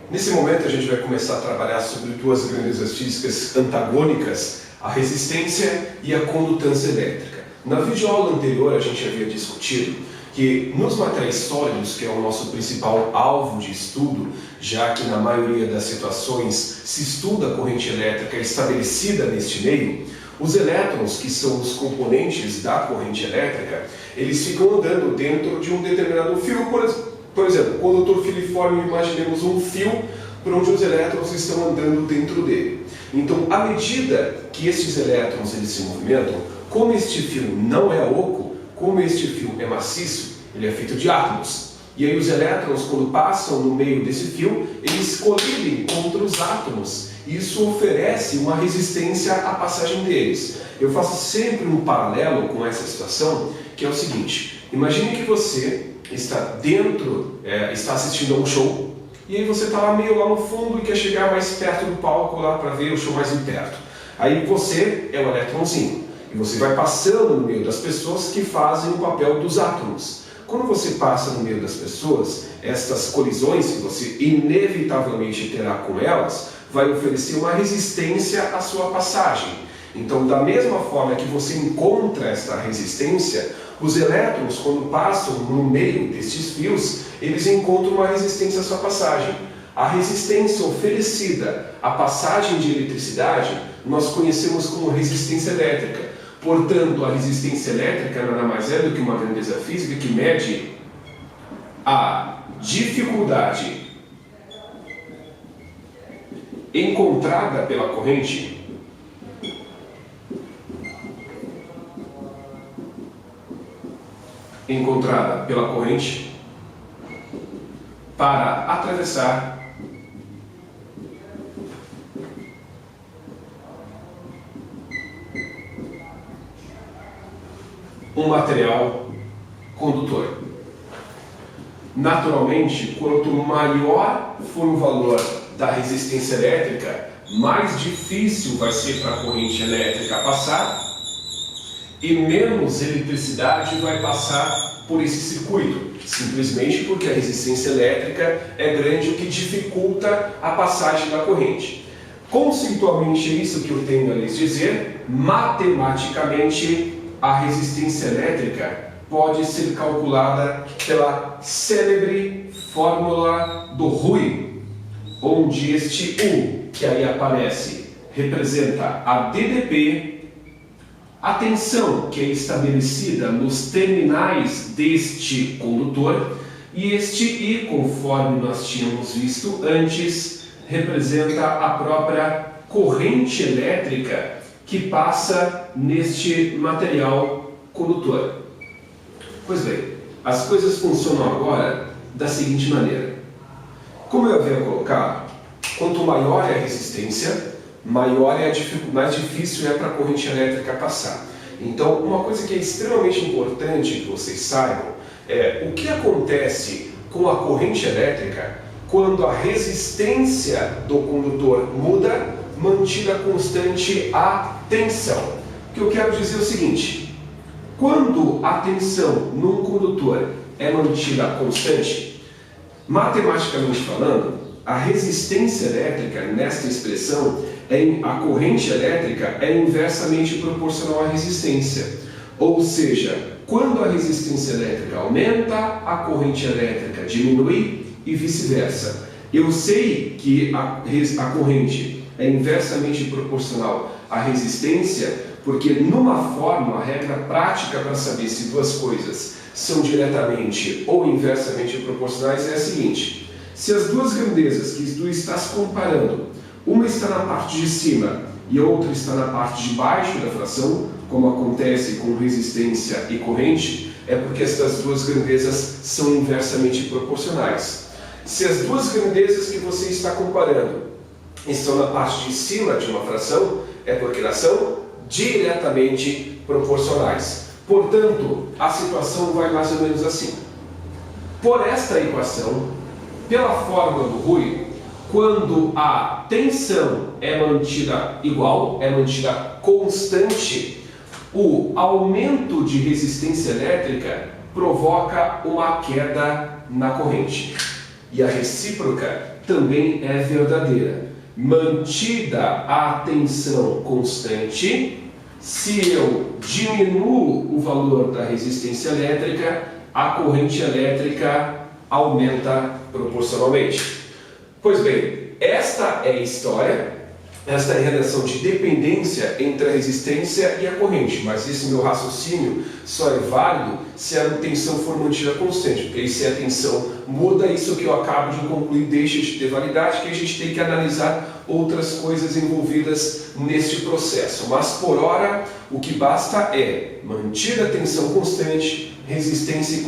Nesse momento a gente vai começar a trabalhar sobre duas grandezas físicas antagônicas, a resistência e a condutância elétrica. Na videoaula anterior a gente havia discutido que nos materiais sólidos, que é o nosso principal alvo de estudo, já que na maioria das situações se estuda a corrente elétrica estabelecida neste meio, os elétrons, que são os componentes da corrente elétrica, eles ficam andando dentro de um determinado fio. Por exemplo, condutor filiforme, imaginemos um fio por onde os elétrons estão andando dentro dele. Então, à medida que estes elétrons eles se movimentam, como este fio não é oco, como este fio é maciço, ele é feito de átomos. E aí os elétrons, quando passam no meio desse fio, eles colidem contra os átomos. Isso oferece uma resistência à passagem deles. Eu faço sempre um paralelo com essa situação, que é o seguinte: imagine que você está está assistindo a um show, e aí você está meio lá no fundo e quer chegar mais perto do palco lá para ver o show mais de perto. Aí você é o elétronzinho, e você vai passando no meio das pessoas que fazem o papel dos átomos. Quando você passa no meio das pessoas, estas colisões que você inevitavelmente terá com elas, vai oferecer uma resistência à sua passagem. Então, da mesma forma que você encontra esta resistência, os elétrons, quando passam no meio destes fios, eles encontram uma resistência à sua passagem. A resistência oferecida à passagem de eletricidade, nós conhecemos como resistência elétrica. Portanto, a resistência elétrica nada mais é do que uma grandeza física que mede a dificuldade encontrada pela corrente para atravessar um material condutor. Naturalmente, quanto maior for o valor da resistência elétrica, mais difícil vai ser para a corrente elétrica passar e menos eletricidade vai passar por esse circuito, simplesmente porque a resistência elétrica é grande, o que dificulta a passagem da corrente. Conceitualmente é isso que eu tenho a lhes dizer. Matematicamente, a resistência elétrica pode ser calculada pela célebre fórmula do Rui, onde este U, que aí aparece, representa a DDP, a tensão que é estabelecida nos terminais deste condutor, e este I, conforme nós tínhamos visto antes, representa a própria corrente elétrica que passa neste material condutor. Pois bem, as coisas funcionam agora da seguinte maneira. Como eu havia colocado, quanto maior é a resistência, maior é a dificuldade, mais difícil é para a corrente elétrica passar. Então, uma coisa que é extremamente importante que vocês saibam é o que acontece com a corrente elétrica quando a resistência do condutor muda, mantida constante a tensão. O que eu quero dizer é o seguinte: quando a tensão num condutor é mantida constante, matematicamente falando, a resistência elétrica nesta expressão, a corrente elétrica é inversamente proporcional à resistência. Ou seja, quando a resistência elétrica aumenta, a corrente elétrica diminui e vice-versa. Eu sei que a corrente é inversamente proporcional à resistência, porque numa fórmula, a regra prática para saber se duas coisas são diretamente ou inversamente proporcionais é a seguinte: se as duas grandezas que tu estás comparando, uma está na parte de cima e a outra está na parte de baixo da fração, como acontece com resistência e corrente, é porque estas duas grandezas são inversamente proporcionais. Se as duas grandezas que você está comparando estão na parte de cima de uma fração, é porque elas são diretamente proporcionais. Portanto, a situação vai mais ou menos assim. Por esta equação, pela fórmula do Rui, quando a tensão é mantida igual, é mantida constante, o aumento de resistência elétrica provoca uma queda na corrente. E a recíproca também é verdadeira. Mantida a tensão constante, se eu diminuo o valor da resistência elétrica, a corrente elétrica aumenta proporcionalmente. Pois bem, esta é a história. Esta é a relação de dependência entre a resistência e a corrente, mas esse meu raciocínio só é válido se a tensão for mantida constante, porque aí se a tensão muda, isso que eu acabo de concluir deixa de ter validade, que a gente tem que analisar outras coisas envolvidas neste processo. Mas por hora, o que basta é mantida a tensão constante, resistência e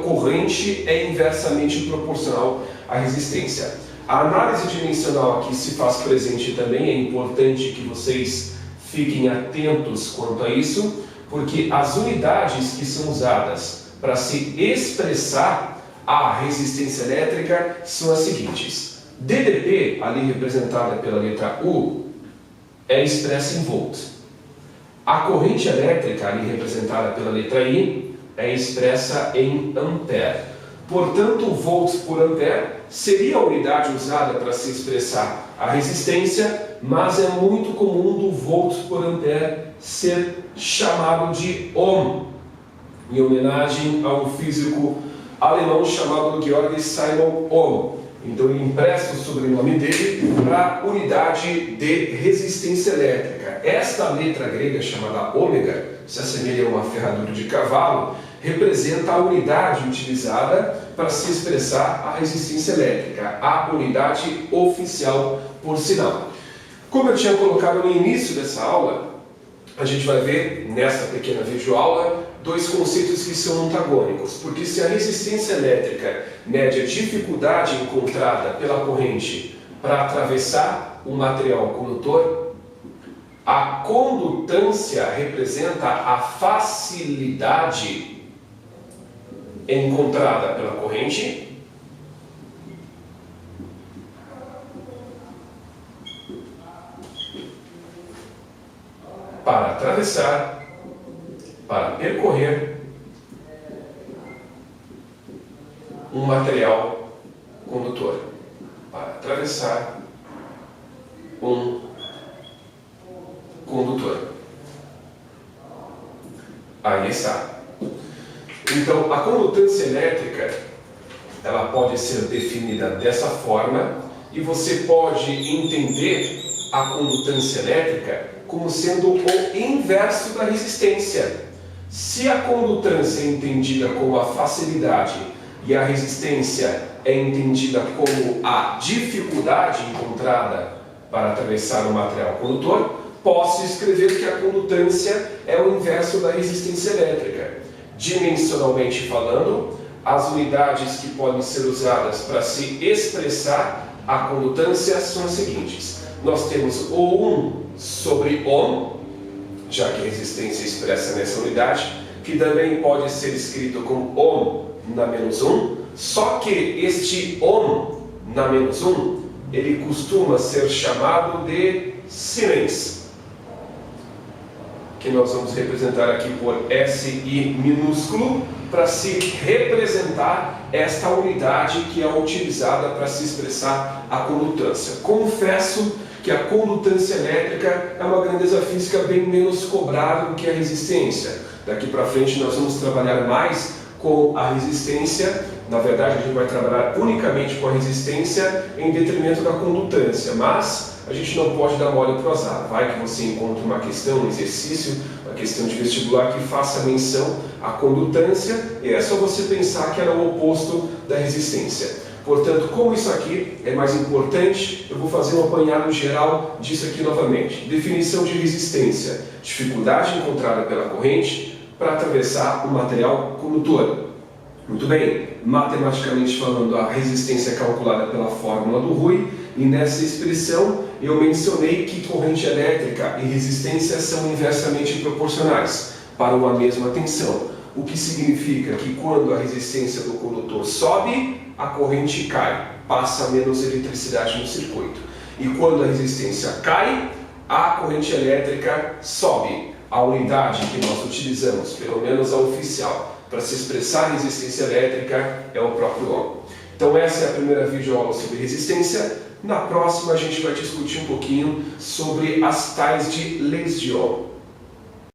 corrente é inversamente proporcional à resistência. A análise dimensional aqui se faz presente também, é importante que vocês fiquem atentos quanto a isso, porque as unidades que são usadas para se expressar a resistência elétrica são as seguintes. DDP, ali representada pela letra U, é expressa em volts. A corrente elétrica, ali representada pela letra I, é expressa em ampere. Portanto, volts por ampere seria a unidade usada para se expressar a resistência, mas é muito comum do volts por ampere ser chamado de ohm, em homenagem a um físico alemão chamado Georg Simon Ohm. Então, eu empresto o sobrenome dele para a unidade de resistência elétrica. Esta letra grega chamada ômega, se assemelha a uma ferradura de cavalo, representa a unidade utilizada para se expressar a resistência elétrica, a unidade oficial, por sinal. Como eu tinha colocado no início dessa aula, a gente vai ver nesta pequena videoaula dois conceitos que são antagônicos, porque se a resistência elétrica mede a dificuldade encontrada pela corrente para atravessar o material condutor, a condutância representa a facilidade encontrada pela corrente para atravessar, para percorrer um material condutor, para atravessar um condutor. Aí está. Então, a condutância elétrica, ela pode ser definida dessa forma, e você pode entender a condutância elétrica como sendo o inverso da resistência. Se a condutância é entendida como a facilidade e a resistência é entendida como a dificuldade encontrada para atravessar o material condutor, posso escrever que a condutância é o inverso da resistência elétrica. Dimensionalmente falando, as unidades que podem ser usadas para se expressar a condutância são as seguintes. Nós temos O1 sobre ohm, já que a resistência é expressa nessa unidade, que também pode ser escrito como ohm na menos 1, só que este ohm na menos 1, ele costuma ser chamado de Siemens, que nós vamos representar aqui por SI minúsculo, para se representar esta unidade que é utilizada para se expressar a condutância. Confesso que a condutância elétrica é uma grandeza física bem menos cobrada do que a resistência. Daqui para frente nós vamos trabalhar mais com a resistência. Na verdade, a gente vai trabalhar unicamente com a resistência em detrimento da condutância, mas a gente não pode dar mole para o azar. Vai que você encontra uma questão, um exercício, uma questão de vestibular que faça menção à condutância, e é só você pensar que ela é o oposto da resistência. Portanto, como isso aqui é mais importante, eu vou fazer um apanhado geral disso aqui novamente. Definição de resistência: dificuldade encontrada pela corrente para atravessar o material condutor. Muito bem, matematicamente falando, a resistência é calculada pela fórmula do Rui, e nessa expressão eu mencionei que corrente elétrica e resistência são inversamente proporcionais para uma mesma tensão, o que significa que quando a resistência do condutor sobe, a corrente cai, passa menos eletricidade no circuito. E quando a resistência cai, a corrente elétrica sobe. A unidade que nós utilizamos, pelo menos a oficial, para se expressar a resistência elétrica é o próprio ohm. Então essa é a primeira videoaula sobre resistência. Na próxima a gente vai discutir um pouquinho sobre as tais de Leis de Ohm.